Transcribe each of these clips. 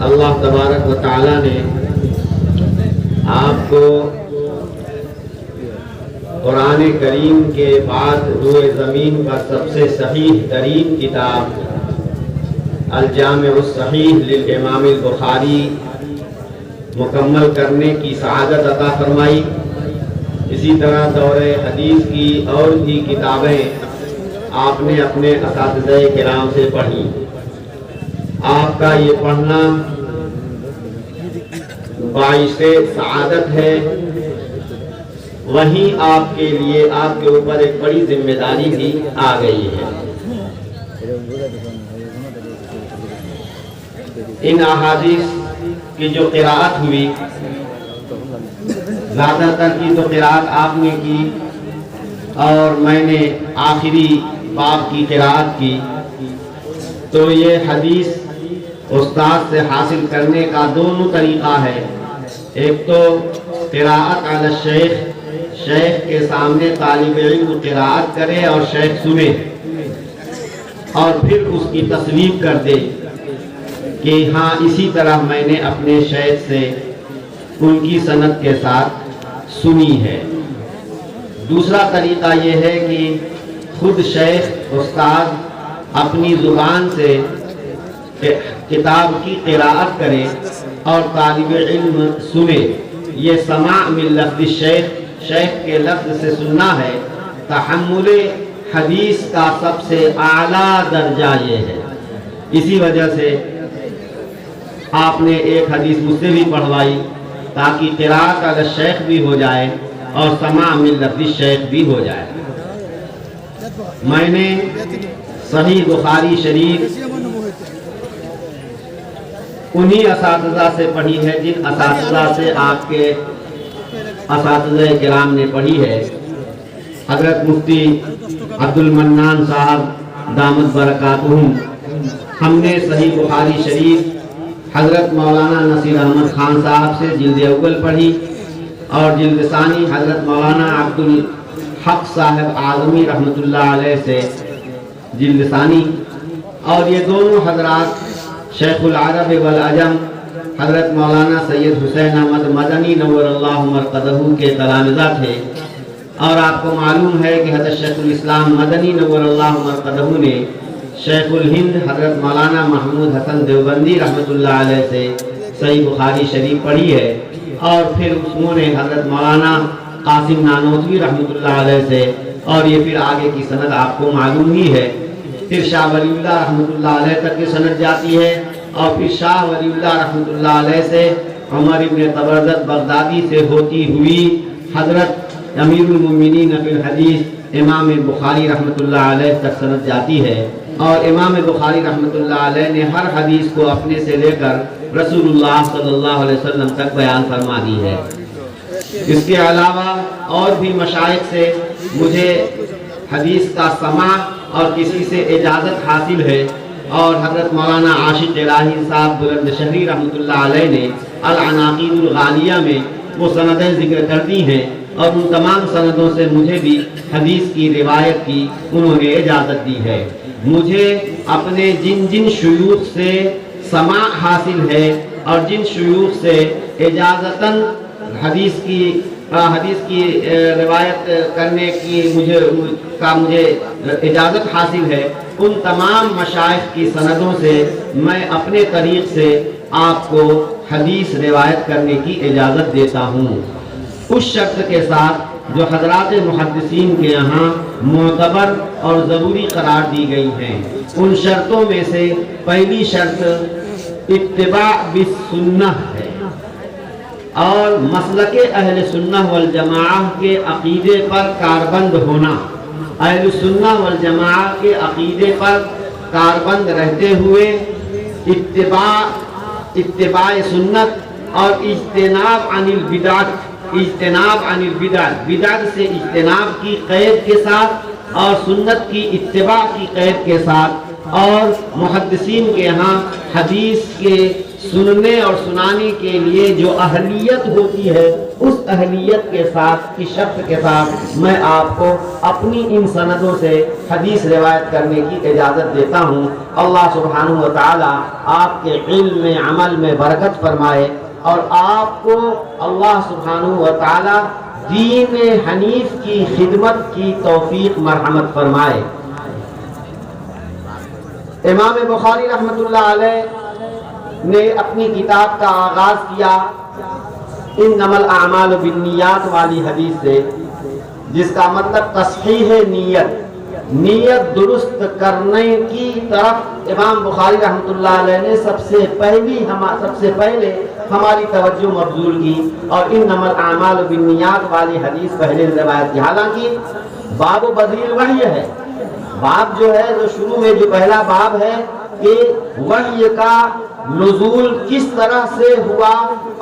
اللہ تبارک و تعالیٰ نے آپ کو قرآن کریم کے بعد روئے زمین پر سب سے صحیح ترین کتاب الجامع الصحیح للامام البخاری مکمل کرنے کی سعادت عطا فرمائی۔ اسی طرح دور حدیث کی اور بھی کتابیں آپ نے اپنے اساتذہ کرام سے پڑھی۔ آپ کا یہ پڑھنا باعث سعادت ہے، وہیں آپ کے لیے آپ کے اوپر ایک بڑی ذمہ داری بھی آ گئی ہے۔ ان احادیث کی جو قراءت ہوئی، زیادہ تر کی تو قراءت آپ نے کی اور میں نے آخری باب کی قراءت کی، تو یہ حدیث استاد سے حاصل کرنے کا دونوں طریقہ ہے۔ ایک تو قراءت علی الشیخ، شیخ کے سامنے طالب علم قراءت کرے اور شیخ سنے اور پھر اس کی تصویب کر دے کہ ہاں اسی طرح میں نے اپنے شیخ سے ان کی سند کے ساتھ سنی ہے۔ دوسرا طریقہ یہ ہے کہ خود شیخ استاد اپنی زبان سے کتاب کی قراءت کرے اور طالب علم سنے۔ یہ سماع من لفظ الشیخ، شیخ کے لفظ سے سننا ہے۔ تحمل حدیث کا سب سے اعلیٰ درجہ یہ ہے۔ اسی وجہ سے آپ نے ایک حدیث مجھ سے بھی پڑھوائی تاکہ قراءت علی الشیخ بھی ہو جائے اور سماع من لفظ الشیخ بھی ہو جائے۔ میں نے صحیح بخاری شریف انہی اساتذہ سے پڑھی ہے جن اساتذہ سے آپ کے اساتذہ کرام نے پڑھی ہے۔ حضرت مفتی عبد المنان صاحب دامت برکاتہم، ہم نے صحیح بخاری شریف حضرت مولانا نصیر احمد خان صاحب سے جلد اول پڑھی اور جلد ثانی حضرت مولانا عبد الحق صاحب اعظمی رحمۃ اللہ علیہ سے جلد ثانی، اور یہ دونوں حضرات شیخ العرب والعجم حضرت مولانا سید حسین احمد مدنی نور اللہ مرقدہ کے تلامذہ تھے، اور آپ کو معلوم ہے کہ حضرت شیخ الاسلام مدنی نور اللہ مرقدہ نے شیخ الہند حضرت مولانا محمود حسن دیوبندی رحمۃ اللہ علیہ سے صحیح بخاری شریف پڑھی ہے، اور پھر انہوں نے حضرت مولانا قاسم نانوتوی رحمۃ اللہ علیہ سے، اور یہ پھر آگے کی سند آپ کو معلوم ہی ہے۔ پھر شاہ ولی اللہ رحمۃ اللہ علیہ تک کی سند جاتی ہے، اور پھر شاہ ولی اللہ رحمۃ اللہ علیہ سے عمر ابن طبرزت بغدادی سے ہوتی ہوئی حضرت امیر المومنین فی الحدیث امام بخاری رحمۃ اللہ علیہ تک سند جاتی ہے، اور امام بخاری رحمۃ اللہ علیہ نے ہر حدیث کو اپنے سے لے کر رسول اللہ صلی اللہ علیہ وسلم تک بیان فرما دی ہے۔ اس کے علاوہ اور بھی مشائخ سے مجھے حدیث کا سماع اور کسی سے اجازت حاصل ہے، اور حضرت مولانا عاشق الہی صاحب بلند شہری رحمۃ اللہ علیہ نے العناقید الغالیہ میں وہ سندیں ذکر کر دی ہیں، اور ان تمام سندوں سے مجھے بھی حدیث کی روایت کی انہوں نے اجازت دی ہے۔ مجھے اپنے جن جن شیوخ سے سماع حاصل ہے اور جن شیوخ سے اجازتاً حدیث کی روایت کرنے کی مجھے اجازت حاصل ہے، ان تمام مشائخ کی سندوں سے میں اپنے طریق سے آپ کو حدیث روایت کرنے کی اجازت دیتا ہوں، اس شرط کے ساتھ جو حضرات محدثین کے یہاں معتبر اور ضروری قرار دی گئی ہیں۔ ان شرطوں میں سے پہلی شرط اتباع بالسنہ ہے، اور مسلک اہل سنہ والجماعہ کے عقیدے پر کاربند ہونا، اہل سنہ والجماعہ کے عقیدے پر کاربند رہتے ہوئے اتباع سنت اور اجتناب عن البدعت، بدعت سے اجتناب کی قید کے ساتھ اور سنت کی اتباع کی قید کے ساتھ، اور محدثین کے ہاں حدیث کے سننے اور سنانے کے لیے جو اہلیت ہوتی ہے اس اہلیت کے ساتھ کی شرط کے ساتھ میں آپ کو اپنی ان سندوں سے حدیث روایت کرنے کی اجازت دیتا ہوں۔ اللہ سبحانہ و تعالی آپ کے علم میں عمل میں برکت فرمائے اور آپ کو اللہ سبحانہ و تعالی دین حنیف کی خدمت کی توفیق مرحمت فرمائے۔ امام بخاری رحمۃ اللہ علیہ نے اپنی کتاب کا آغاز کیا انما الاعمال بالنیات والی حدیث سے، جس کا مطلب تصحیح نیت درست کرنے کی طرف امام بخاری رحمۃ اللہ علیہ نے سب سے پہلے ہماری توجہ مبذول کی اور انما الاعمال بالنیات والی حدیث پہلے روایت کی۔ حالانکہ باب بدیل وحی ہے، باب جو ہے جو شروع میں جو پہلا باب ہے کہ وحی کا نزول کس طرح سے ہوا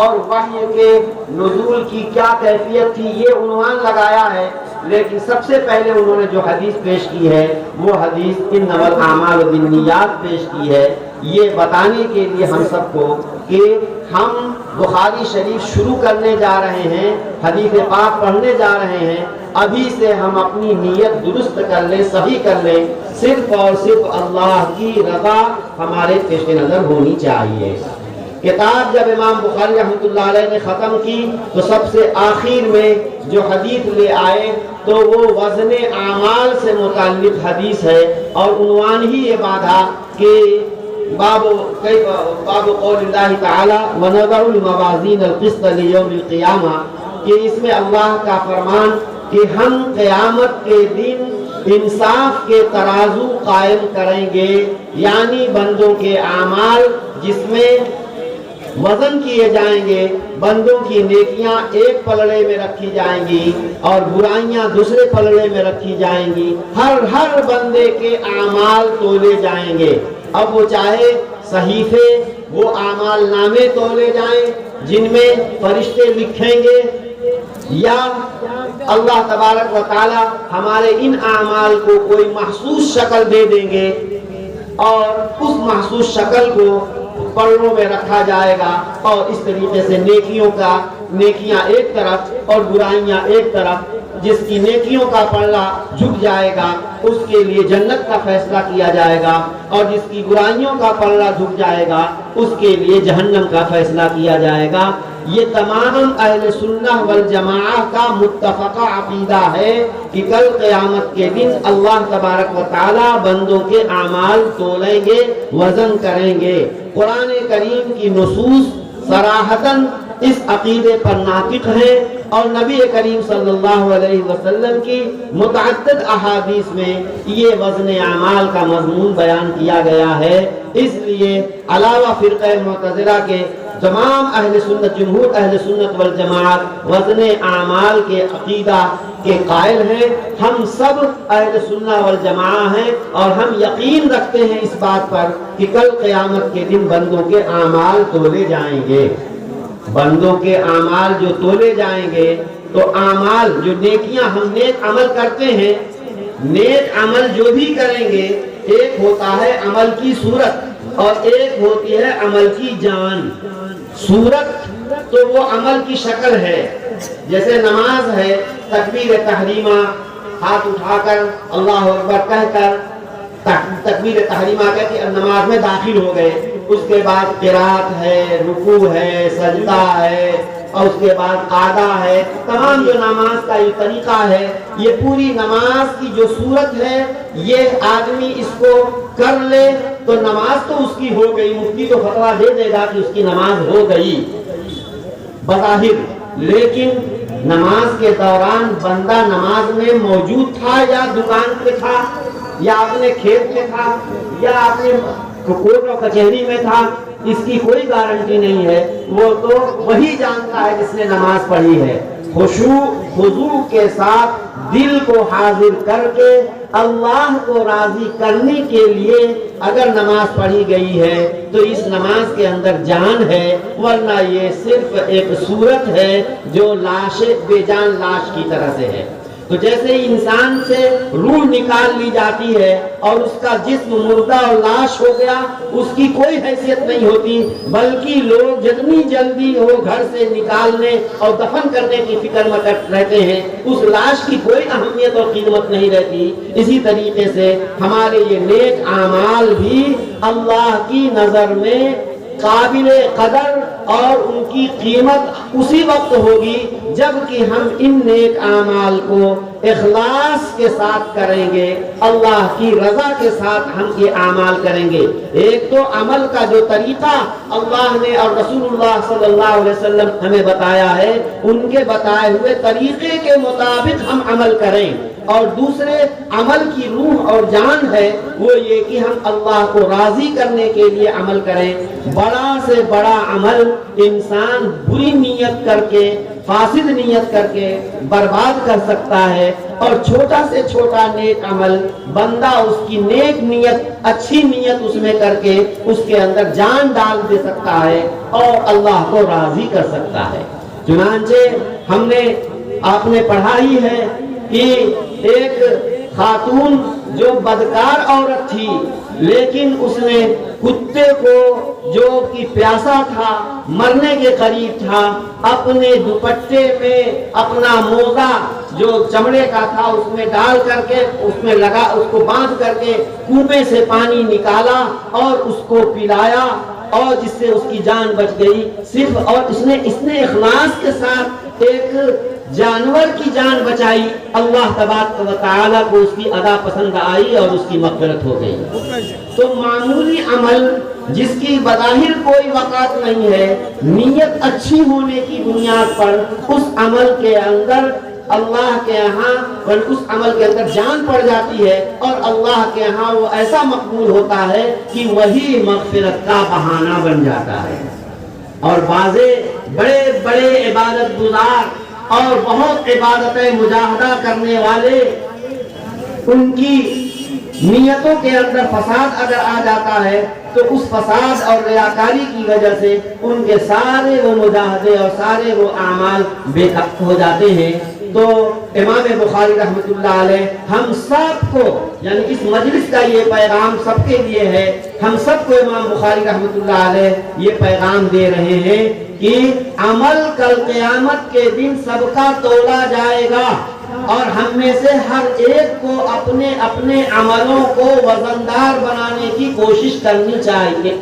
اور وحی کے نزول کی کیا کیفیت تھی، یہ عنوان لگایا ہے، لیکن سب سے پہلے انہوں نے جو حدیث پیش کی ہے وہ حدیث انما الاعمال بالنیات پیش کی ہے، یہ بتانے کے لیے ہم سب کو کہ ہم بخاری شریف شروع کرنے جا رہے ہیں، حدیث پاک پڑھنے جا رہے ہیں، ابھی سے ہم اپنی نیت درست کر لیں، صحیح کر لیں، صرف اور صرف اللہ کی رضا ہمارے پیش نظر ہونی چاہیے۔ کتاب جب امام بخاری رحمۃ اللہ علیہ نے ختم کی تو سب سے آخر میں جو حدیث لے آئے تو وہ وزن اعمال سے متعلق حدیث ہے اور عنوان ہی یہ باندھا کہ باب قول اللہ تعالی ونضع الموازین القسط لیوم القیامہ، کہ اس میں اللہ کا فرمان کہ ہم قیامت کے دن انصاف کے ترازو قائم کریں گے، یعنی بندوں کے اعمال جس میں وزن کیے جائیں گے، بندوں کی نیکیاں ایک پلڑے میں رکھی جائیں گی اور برائیاں دوسرے پلڑے میں رکھی جائیں گی، ہر بندے کے اعمال تولے جائیں گے۔ اب وہ چاہے صحیفے وہ اعمال نامے تولے جائیں جن میں فرشتے لکھیں گے، یا اللہ تبارک و تعالی ہمارے ان اعمال کو کوئی محسوس شکل دے دیں گے اور اس محسوس شکل کو پلڑوں میں رکھا جائے گا، اور اس طریقے سے نیکیاں ایک طرف اور برائیاں ایک طرف، جس کی نیکیوں کا پلڑا جھک جائے گا اس کے لیے جنت کا فیصلہ کیا جائے گا، اور جس کی برائیوں کا پلڑا جھک جائے گا اس کے لیے جہنم کا فیصلہ کیا جائے گا۔ یہ تمام اہل سنہ والجماعہ کا متفقہ عقیدہ ہے کہ کل قیامت کے دن اللہ تبارک و تعالی بندوں کے اعمال تولیں گے، وزن کریں گے۔ قرآن کریم کی نصوص صراحتاً اس عقیدے پر ناطق ہے اور نبی کریم صلی اللہ علیہ وسلم کی متعدد احادیث میں یہ وزن اعمال کا مضمون بیان کیا گیا ہے۔ اس لیے علاوہ فرقہ معتزلہ کے تمام اہل سنت، جمہور اہل سنت والجماعت وزن اعمال کے عقیدہ کے قائل ہیں۔ ہم سب اہل سنت والجماعت ہیں اور ہم یقین رکھتے ہیں اس بات پر کہ کل قیامت کے دن بندوں کے اعمال تولے جائیں گے۔ بندوں کے اعمال جو تولے جائیں گے تو اعمال جو نیکیاں ہم نیک عمل کرتے ہیں، نیک عمل جو بھی کریں گے، ایک ہوتا ہے عمل کی صورت اور ایک ہوتی ہے عمل کی جان۔ صورت تو وہ عمل کی شکل ہے، جیسے نماز ہے، تکبیر تحریمہ ہاتھ اٹھا کر اللہ اکبر کہہ کر تکبیر تحریمہ کہہ کے نماز میں داخل ہو گئے، اس کے بعد قرات ہے، رکوع ہے، سجدہ ہے، اور اس کے بعد قعدہ ہے۔ تمام جو نماز کا یہ طریقہ ہے، یہ پوری نماز کی جو صورت ہے، یہ آدمی اس کو کر لے تو نماز تو اس کی ہو گئی، مفتی تو فتویٰ دے دے گا کہ اس کی نماز ہو گئی بظاہر، لیکن نماز کے دوران بندہ نماز میں موجود تھا یا دکان پہ تھا یا اپنے کھیت میں تھا یا اپنے کورٹ و کچہری میں تھا، اس کی کوئی گارنٹی نہیں ہے۔ وہ تو وہی جانتا ہے جس نے نماز پڑھی ہے۔ خضوع کے ساتھ دل کو حاضر کر کے اللہ کو راضی کرنے کے لیے اگر نماز پڑھی گئی ہے تو اس نماز کے اندر جان ہے، ورنہ یہ صرف ایک صورت ہے جو لاش بے جان لاش کی طرح سے ہے۔ تو جیسے انسان سے روح نکال لی جاتی ہے اور اس کا جسم مردہ اور لاش ہو گیا، اس کی کوئی حیثیت نہیں ہوتی، بلکہ لوگ جتنی جلدی ہو گھر سے نکالنے اور دفن کرنے کی فکر میں رہتے ہیں، اس لاش کی کوئی اہمیت اور قیمت نہیں رہتی۔ اسی طریقے سے ہمارے یہ نیک اعمال بھی اللہ کی نظر میں قابل قدر اور ان کی قیمت اسی وقت ہوگی جب کہ ہم ان نیک اعمال کو اخلاص کے ساتھ کریں گے، اللہ کی رضا کے ساتھ ہم یہ اعمال کریں گے۔ ایک تو عمل کا جو طریقہ اللہ نے اور رسول اللہ صلی اللہ علیہ وسلم ہمیں بتایا ہے، ان کے بتائے ہوئے طریقے کے مطابق ہم عمل کریں، اور دوسرے عمل کی روح اور جان ہے وہ یہ کہ ہم اللہ کو راضی کرنے کے لیے عمل کریں۔ بڑا سے بڑا عمل انسان بری نیت کر کے، فاسد نیت کر کے برباد کر سکتا ہے، اور چھوٹا سے چھوٹا نیک عمل بندہ اس کی نیک نیت، اچھی نیت اس میں کر کے اس کے اندر جان ڈال دے سکتا ہے اور اللہ کو راضی کر سکتا ہے۔ چنانچہ ہم نے، آپ نے پڑھا ہی ہے کہ ایک خاتون جو بدکار عورت تھی، لیکن اس نے کتے کو جو کہ پیاسا تھا، مرنے کے قریب تھا، اپنے دوپٹے میں اپنا موزہ جو چمڑے کا تھا اس میں ڈال کر کے اس میں لگا، اس کو باندھ کر کے کنویں سے پانی نکالا اور اس کو پلایا، اور جس سے اس کی جان بچ گئی صرف، اور اس نے اخلاص کے ساتھ ایک جانور کی جان بچائی۔ اللہ تبارک و تعالیٰ کو اس کی ادا پسند آئی اور اس کی مغفرت ہو گئی۔ تو معمولی عمل جس کی بظاہر کوئی وقعت نہیں ہے، نیت اچھی ہونے کی بنیاد پر اس عمل کے اندر اللہ کے ہاں اس عمل کے اندر جان پڑ جاتی ہے، اور اللہ کے ہاں وہ ایسا مقبول ہوتا ہے کہ وہی مغفرت کا بہانہ بن جاتا ہے۔ اور بعضے بڑے بڑے عبادت گزار اور بہت عبادتیں مجاہدہ کرنے والے، ان کی نیتوں کے اندر فساد اگر آ جاتا ہے تو اس فساد اور ریاکاری کی وجہ سے ان کے سارے وہ مجاہدے اور سارے وہ اعمال بیکار ہو جاتے ہیں۔ تو امام بخاری رحمۃ اللہ علیہ ہم سب کو، یعنی اس مجلس کا یہ پیغام سب کے لیے ہے، ہم سب کو امام بخاری رحمۃ اللہ علیہ یہ پیغام دے رہے ہیں کہ عمل کل قیامت کے دن سب کا تولا جائے گا، اور ہم میں سے ہر ایک کو اپنے اپنے عملوں کو وزندار بنانے کی کوشش کرنی چاہیے۔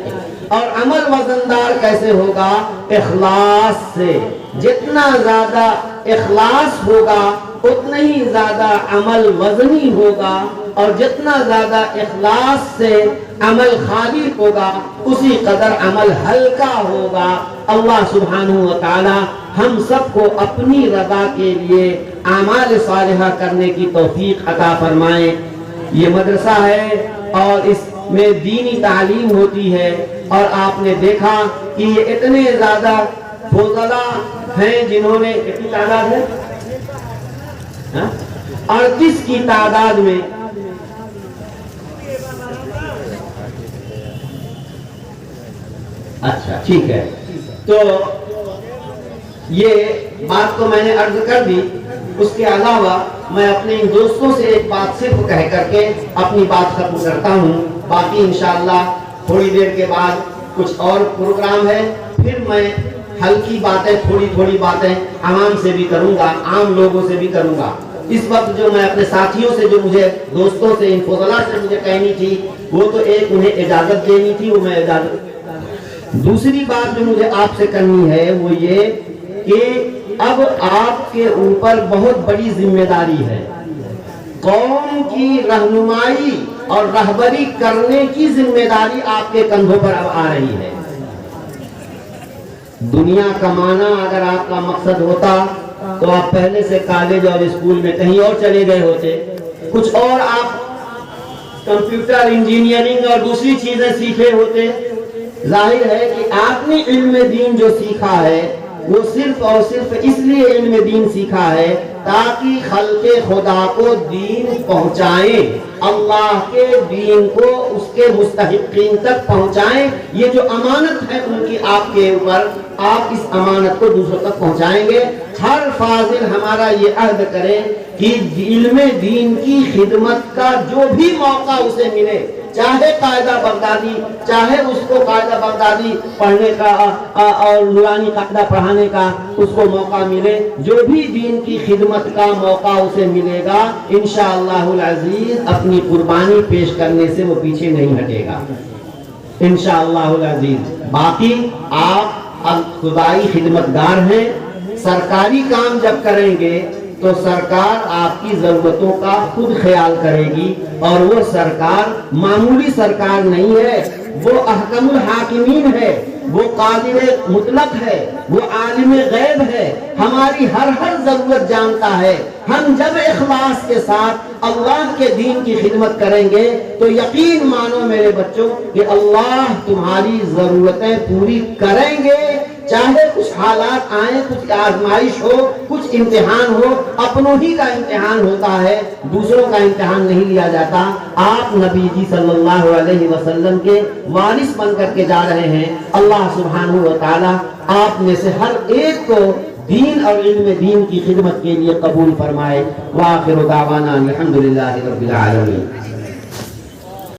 اور عمل وزندار کیسے ہوگا؟ اخلاص سے۔ جتنا زیادہ اخلاص ہوگا اتنا ہی زیادہ عمل وزنی ہوگا، اور جتنا زیادہ اخلاص سے عمل خالی ہوگا اسی قدر عمل ہلکا ہوگا۔ اللہ سبحانہ و تعالی ہم سب کو اپنی رضا کے لیے اعمال صالحہ کرنے کی توفیق عطا فرمائے۔ یہ مدرسہ ہے اور اس میں دینی تعلیم ہوتی ہے، اور آپ نے دیکھا کہ یہ اتنے زیادہ فضلاء ہیں جنہوں نے، کتنی تعداد ہے؟ 38 کی تعداد میں اچھا ٹھیک ہے۔ تو یہ بات تو میں نے عرض کر دی، اس کے علاوہ میں اپنے ان دوستوں سے ایک بات صرف کہہ کر کے اپنی بات ختم کرتا ہوں۔ باقی انشاءاللہ تھوڑی دیر کے بعد کچھ اور پروگرام ہے، پھر میں ہلکی باتیں، تھوڑی تھوڑی باتیں عوام سے بھی کروں گا، عام لوگوں سے بھی کروں گا۔ اس وقت جو میں اپنے ساتھیوں سے، جو مجھے دوستوں سے، ان فضلاء سے مجھے کہنی تھی، وہ تو ایک انہیں اجازت دینی تھی، وہ میں اجازت۔ دوسری بات جو مجھے آپ سے کرنی ہے وہ یہ کہ اب آپ کے اوپر بہت بڑی ذمہ داری ہے، قوم کی رہنمائی اور رہبری کرنے کی ذمہ داری آپ کے کندھوں پر اب آ رہی ہے۔ دنیا کمانا اگر آپ کا مقصد ہوتا تو آپ پہلے سے کالج اور اسکول میں کہیں اور چلے گئے ہوتے، کچھ اور آپ کمپیوٹر انجینئرنگ اور دوسری چیزیں سیکھے ہوتے۔ ظاہر ہے کہ آپ نے علم دین جو سیکھا ہے وہ صرف اور صرف اس لیے علم دین سیکھا ہے تاکہ خلق خدا کو دین پہنچائیں، اللہ کے دین کو اس کے مستحقین تک پہنچائیں۔ یہ جو امانت ہے ان کی آپ کے اوپر، آپ اس امانت کو دوسروں تک پہنچائیں گے۔ ہر فاضل ہمارا یہ عہد کرے کہ علم دین کی خدمت کا جو بھی موقع اسے ملے، چاہے قاعدہ بغدادی، چاہے اس کو قاعدہ بغدادی پڑھنے کا اور نورانی قاعدہ پڑھانے کا اس کو موقع ملے، جو بھی دین کی خدمت کا موقع اسے ملے گا، انشاءاللہ العزیز اپنی قربانی پیش کرنے سے وہ پیچھے نہیں ہٹے گا انشاءاللہ العزیز۔ باقی آپ اب خدائی خدمتگار ہیں، سرکاری کام جب کریں گے تو سرکار آپ کی ضرورتوں کا خود خیال کرے گی، اور وہ سرکار معمولی سرکار نہیں ہے، وہ احکم الحاکمین ہے، وہ قادر مطلق ہے، وہ عالم غیب ہے، ہماری ہر ضرورت جانتا ہے۔ ہم جب اخلاص کے ساتھ اللہ کے دین کی خدمت کریں گے تو یقین مانو میرے بچوں کہ اللہ تمہاری ضرورتیں پوری کریں گے، چاہے کچھ حالات آئیں، کچھ آزمائش ہو، کچھ امتحان ہو۔ اپنوں ہی کا امتحان ہوتا ہے، دوسروں کا امتحان نہیں لیا جاتا۔ آپ نبی جی صلی اللہ علیہ وسلم کے وارث بن کر کے جا رہے ہیں۔ اللہ سبحانہ و تعالی آپ میں سے ہر ایک کو دین اور علم دین کی خدمت کے لیے قبول فرمائے۔ وآخر دعوانا الحمدللہ رب العالمین۔